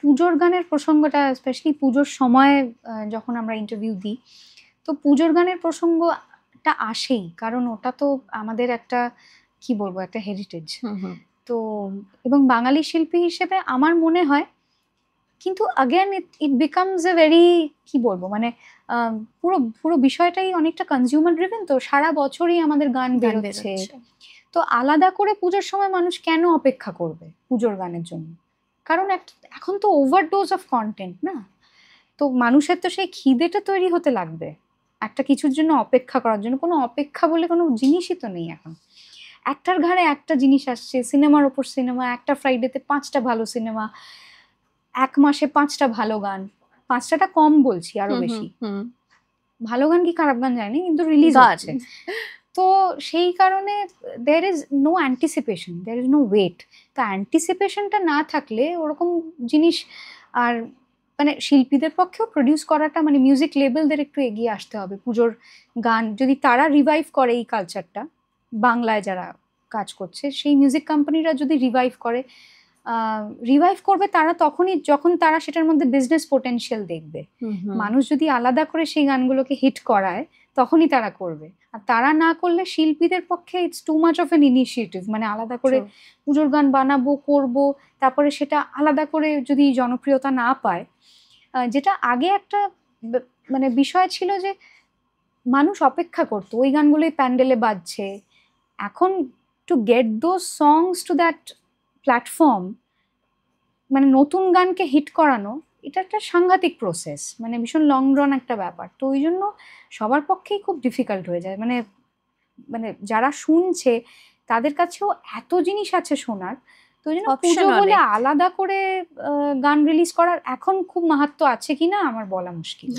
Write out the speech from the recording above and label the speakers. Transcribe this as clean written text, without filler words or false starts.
Speaker 1: পুজোর গানের প্রসঙ্গটা স্পেশালি পুজোর সময় যখন আমরা ইন্টারভিউ দিই, তো পুজোর গানের প্রসঙ্গটা আসেই, কারণ ওটা তো আমাদের একটা কি বলবো একটা হেরিটেজ। তো এবং বাঙালি শিল্পী হিসেবে আমার মনে হয়, কিন্তু again it becomes a very কি বলবো মানে পুরো পুরো বিষয়টাই অনেকটা কনজিউমার ড্রিভেন, তো সারা বছরই আমাদের গান বেরোচ্ছে। তো আলাদা করে পুজোর সময় মানুষ কেন অপেক্ষা করবে পুজোর গানের জন্য? কারণ এখন তো ওভারডোজ অফ কন্টেন্ট না, তো মানুষের তো সেই খিদেটা তৈরি হতে লাগবে একটা কিছুর জন্য অপেক্ষা করার জন্য। কোনো অপেক্ষা বলে কোনো জিনিসই তো নেই এখন। একটার ঘাড়ে একটা জিনিস আসছে, সিনেমার ওপর সিনেমা, একটা ফ্রাইডেতে 5টা ভালো সিনেমা, এক মাসে 5টা ভালো গান। 5টাটা কম বলছি, আরো বেশি। ভালো গান কি খারাপ গান জানি, কিন্তু রিলিজ হচ্ছে। তো সেই কারণে there is no anticipation, there is no wait. তো অ্যান্টিসিপেশনটা না থাকলে ওরকম জিনিস আর মানে শিল্পীদের পক্ষেও প্রডিউস করাটা, মানে মিউজিক লেবেলদের একটু এগিয়ে আসতে হবে। পুজোর গান যদি তারা রিভাইভ করে এই কালচারটা, বাংলায় যারা কাজ করছে সেই মিউজিক কোম্পানিরা যদি রিভাইভ করবে তারা তখনই যখন তারা সেটার মধ্যে বিজনেস পোটেনশিয়াল দেখবে। মানুষ যদি আলাদা করে সেই গানগুলোকে হিট করায় তখনই তারা করবে, আর তারা না করলে শিল্পীদের পক্ষে it's too much of N initiative. মানে আলাদা করে পুজোর গান বানাবো, করব, তারপরে সেটা আলাদা করে যদি জনপ্রিয়তা না পায়, যেটা আগে একটা মানে বিষয় ছিল যে মানুষ অপেক্ষা করতো, ওই গানগুলোই প্যান্ডেলে বাজছে। এখন to get those songs to that platform, মানে নতুন গানকে হিট করানো, এটা একটা সাংঘাতিক প্রসেস, মানে ভীষণ লং রান একটা ব্যাপার। তো ওই জন্য সবার পক্ষেই খুব ডিফিকাল্ট হয়ে যায়। মানে মানে যারা শুনছে তাদের কাছেও এত জিনিস আছে শোনার, তো ওই জন্য পুজো বলে আলাদা করে গান রিলিজ করার এখন খুব মাহাত্ম্য আছে কিনা আমার বলা মুশকিল।